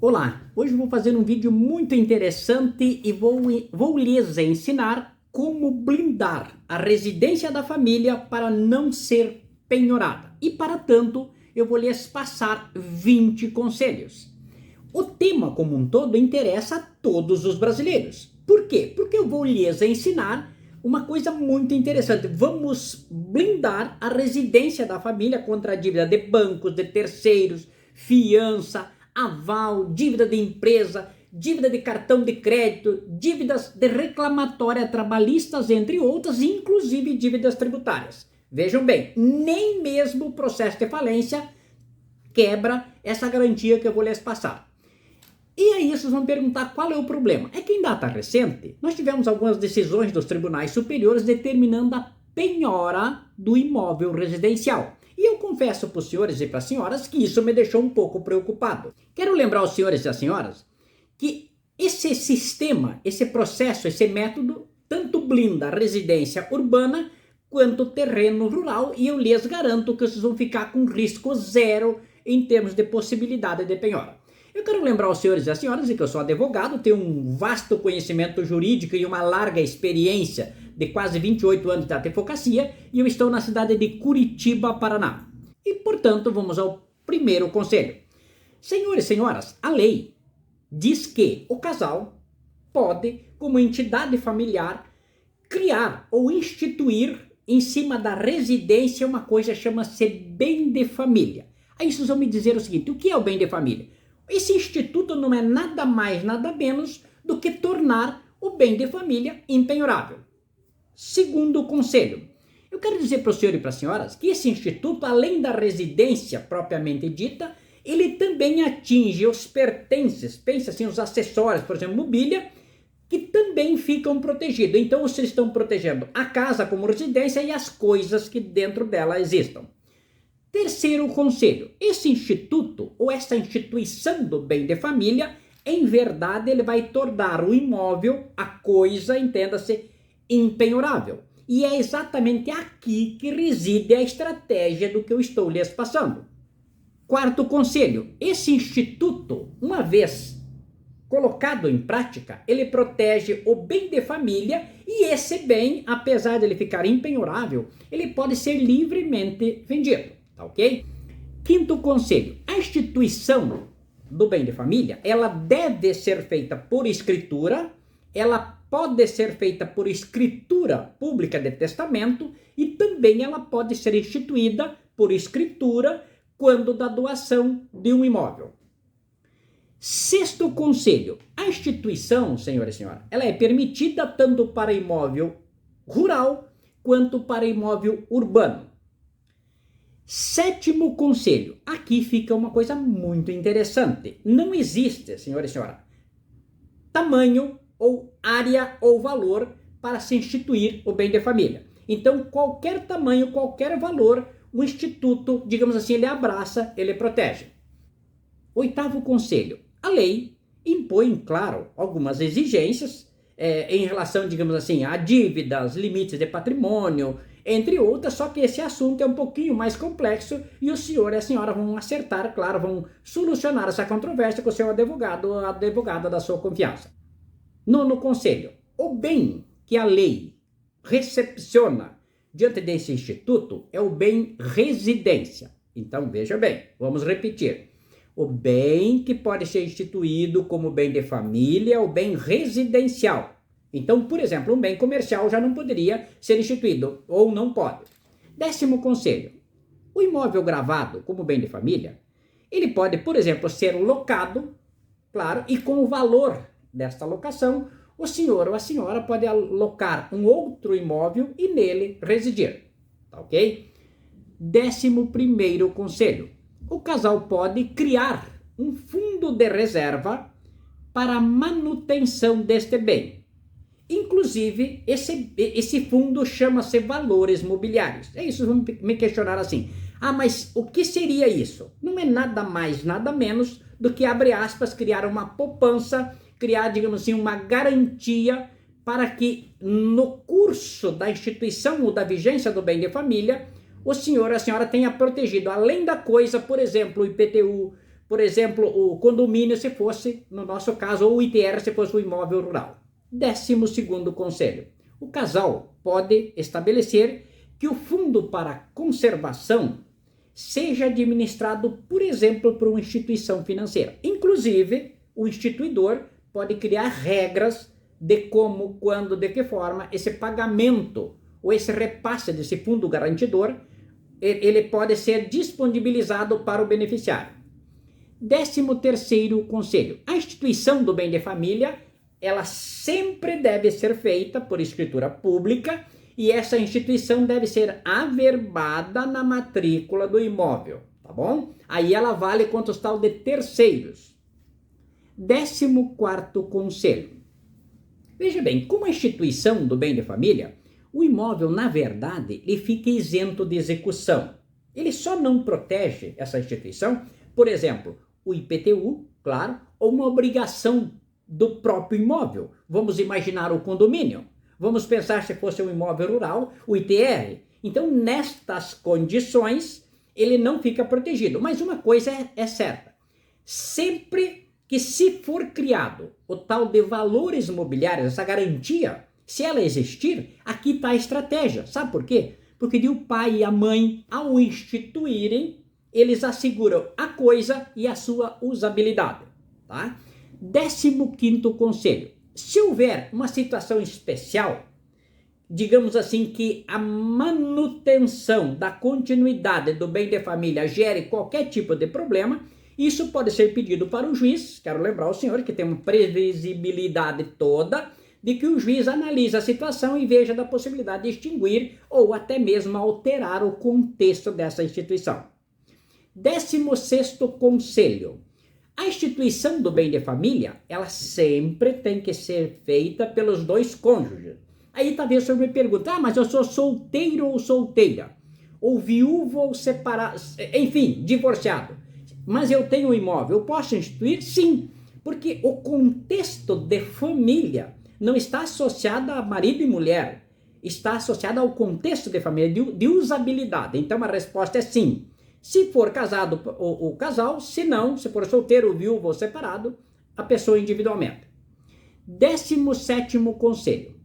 Olá, hoje vou fazer um vídeo muito interessante e vou lhes ensinar como blindar a residência da família para não ser penhorada. E para tanto, eu vou lhes passar 20 conselhos. O tema como um todo interessa a todos os brasileiros. Por quê? Porque eu vou lhes ensinar uma coisa muito interessante. Vamos blindar a residência da família contra a dívida de bancos, de terceiros, fiança, aval, dívida de empresa, dívida de cartão de crédito, dívidas de reclamatória trabalhistas, entre outras, inclusive dívidas tributárias. Vejam bem, nem mesmo o processo de falência quebra essa garantia que eu vou lhes passar. E aí vocês vão perguntar qual é o problema. É que em data recente, nós tivemos algumas decisões dos tribunais superiores determinando a penhora do imóvel residencial. E eu confesso para os senhores e para as senhoras que isso me deixou um pouco preocupado. Quero lembrar aos senhores e às senhoras que esse sistema, esse processo, esse método, tanto blinda a residência urbana quanto o terreno rural, e eu lhes garanto que vocês vão ficar com risco zero em termos de possibilidade de penhora. Eu quero lembrar aos senhores e às senhoras que eu sou advogado, tenho um vasto conhecimento jurídico e uma larga experiência de quase 28 anos de advocacia, e eu estou na cidade de Curitiba, Paraná. E, portanto, vamos ao primeiro conselho. Senhores e senhoras, a lei diz que o casal pode, como entidade familiar, criar ou instituir em cima da residência uma coisa que chama-se bem de família. Aí vocês vão me dizer o seguinte: o que é o bem de família? Esse instituto não é nada mais, nada menos do que tornar o bem de família impenhorável. Segundo conselho, eu quero dizer para o senhor e para as senhoras que esse instituto, além da residência propriamente dita, ele também atinge os pertences, pense assim, os acessórios, por exemplo, mobília, que também ficam protegidos. Então vocês estão protegendo a casa como residência e as coisas que dentro dela existam. Terceiro conselho, esse instituto ou essa instituição do bem de família, em verdade, ele vai tornar o imóvel, a coisa, entenda-se, impenhorável. E é exatamente aqui que reside a estratégia do que eu estou lhes passando. Quarto conselho, esse instituto, uma vez colocado em prática, ele protege o bem de família, e esse bem, apesar de ele ficar impenhorável, ele pode ser livremente vendido. Tá ok? Quinto conselho, a instituição do bem de família, ela deve ser feita por escritura, ela pode ser feita por escritura pública de testamento, e também ela pode ser instituída por escritura quando da doação de um imóvel. Sexto conselho, a instituição, senhor e senhora, ela é permitida tanto para imóvel rural quanto para imóvel urbano. Sétimo conselho, aqui fica uma coisa muito interessante. Não existe, senhor e senhora, tamanho ou área ou valor para se instituir o bem de família. Então, qualquer tamanho, qualquer valor, o instituto, digamos assim, ele abraça, ele protege. Oitavo conselho, a lei impõe, claro, algumas exigências em relação, digamos assim, a dívidas, limites de patrimônio, entre outras, só que esse assunto é um pouquinho mais complexo e o senhor e a senhora vão acertar, claro, vão solucionar essa controvérsia com o seu advogado ou advogada da sua confiança. Nono conselho, o bem que a lei recepciona diante desse instituto é o bem residência. Então, veja bem, vamos repetir. O bem que pode ser instituído como bem de família é o bem residencial. Então, por exemplo, um bem comercial já não poderia ser instituído, ou não pode. Décimo conselho, o imóvel gravado como bem de família, ele pode, por exemplo, ser locado, claro, e com o valor desta locação, o senhor ou a senhora pode alocar um outro imóvel e nele residir, tá ok? 11º conselho, o casal pode criar um fundo de reserva para a manutenção deste bem. Inclusive, esse fundo chama-se valores mobiliários. É isso, vão me questionar assim. Ah, mas o que seria isso? Não é nada mais, nada menos do que, abre aspas, criar uma poupança, criar, digamos assim, uma garantia para que no curso da instituição ou da vigência do bem de família, o senhor ou a senhora tenha protegido, além da coisa, por exemplo, o IPTU, por exemplo, o condomínio se fosse, no nosso caso, ou o ITR se fosse o imóvel rural. 12º conselho. O casal pode estabelecer que o fundo para conservação seja administrado, por exemplo, por uma instituição financeira. Inclusive, o instituidor pode criar regras de como, quando, de que forma esse pagamento ou esse repasse desse fundo garantidor, ele pode ser disponibilizado para o beneficiário. 13º conselho. A instituição do bem de família, ela sempre deve ser feita por escritura pública e essa instituição deve ser averbada na matrícula do imóvel, tá bom? Aí ela vale quanto os tal de terceiros. 14º conselho. Veja bem, como a instituição do bem de família, o imóvel, na verdade, ele fica isento de execução. Ele só não protege essa instituição, por exemplo, o IPTU, claro, ou uma obrigação do próprio imóvel. Vamos imaginar o condomínio. Vamos pensar se fosse um imóvel rural, o ITR. Então, nestas condições, ele não fica protegido. Mas uma coisa é certa. Sempre que se for criado o tal de valores imobiliários, essa garantia, se ela existir, aqui está a estratégia. Sabe por quê? Porque o pai e a mãe, ao instituírem, eles asseguram a coisa e a sua usabilidade. Tá? 15º conselho. Se houver uma situação especial, digamos assim que a manutenção da continuidade do bem de família gere qualquer tipo de problema, isso pode ser pedido para o juiz. Quero lembrar ao senhor que tem uma previsibilidade toda de que o juiz analisa a situação e veja da possibilidade de extinguir ou até mesmo alterar o contexto dessa instituição. 16º conselho. A instituição do bem de família, ela sempre tem que ser feita pelos dois cônjuges. Aí talvez o senhor me pergunte, mas eu sou solteiro ou solteira? Ou viúvo ou separado? Enfim, divorciado. Mas eu tenho um imóvel, eu posso instituir? Sim, porque o contexto de família não está associado a marido e mulher, está associado ao contexto de família, de usabilidade. Então a resposta é sim. Se for casado o casal, se não, se for solteiro, viúvo ou separado, a pessoa individualmente. 17º conselho.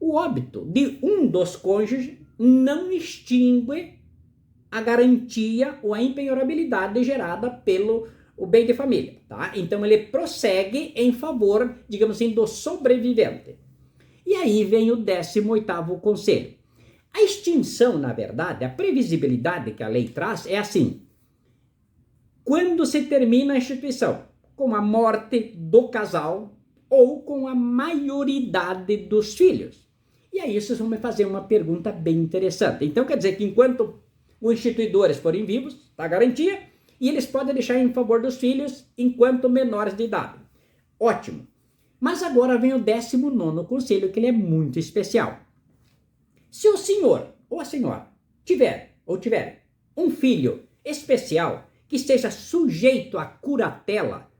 O óbito de um dos cônjuges não extingue a garantia ou a impenhorabilidade gerada pelo o bem de família, tá? Então ele prossegue em favor, digamos assim, do sobrevivente. E aí vem o 18º conselho. A extinção, na verdade, a previsibilidade que a lei traz é assim: quando se termina a instituição, com a morte do casal ou com a maioridade dos filhos. E aí vocês vão me fazer uma pergunta bem interessante. Então quer dizer que enquanto os instituidores forem vivos, está a garantia, e eles podem deixar em favor dos filhos enquanto menores de idade. Ótimo. Mas agora vem o 19º conselho, que ele é muito especial. Se o senhor ou a senhora tiver um filho especial que esteja sujeito à curatela,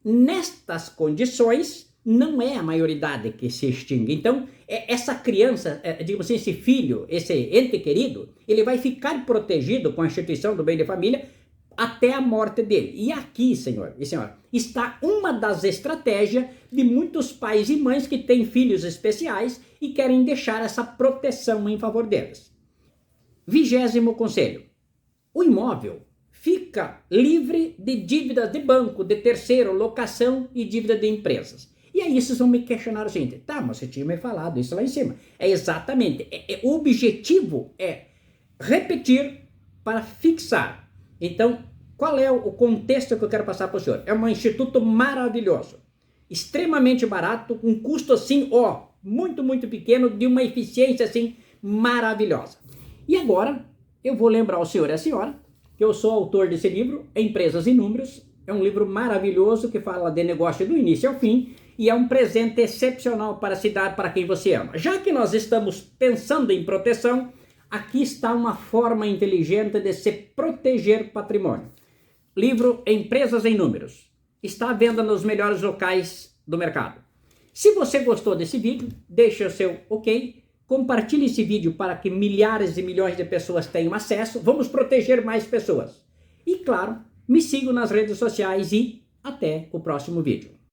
nestas condições não é a maioridade que se extingue. Então, essa criança, digamos assim, esse filho, esse ente querido, ele vai ficar protegido com a instituição do bem de família até a morte dele. E aqui, senhor e senhora, está uma das estratégias de muitos pais e mães que têm filhos especiais e querem deixar essa proteção em favor deles. 20º conselho. O imóvel fica livre de dívidas de banco, de terceiro, locação e dívida de empresas. E aí vocês vão me questionar o seguinte: tá, mas você tinha me falado isso lá em cima. É exatamente. O objetivo é repetir para fixar. Então, qual é o contexto que eu quero passar para o senhor? É um instituto maravilhoso, extremamente barato, um custo assim, muito, muito pequeno, de uma eficiência assim maravilhosa. E agora, eu vou lembrar ao senhor e à senhora que eu sou autor desse livro, Empresas e Números. É um livro maravilhoso que fala de negócio do início ao fim e é um presente excepcional para se dar para quem você ama. Já que nós estamos pensando em proteção, aqui está uma forma inteligente de se proteger patrimônio. Livro Empresas em Números. Está à venda nos melhores locais do mercado. Se você gostou desse vídeo, deixe o seu ok, compartilhe esse vídeo para que milhares e milhões de pessoas tenham acesso. Vamos proteger mais pessoas. E claro, Me sigam nas redes sociais e até o próximo vídeo.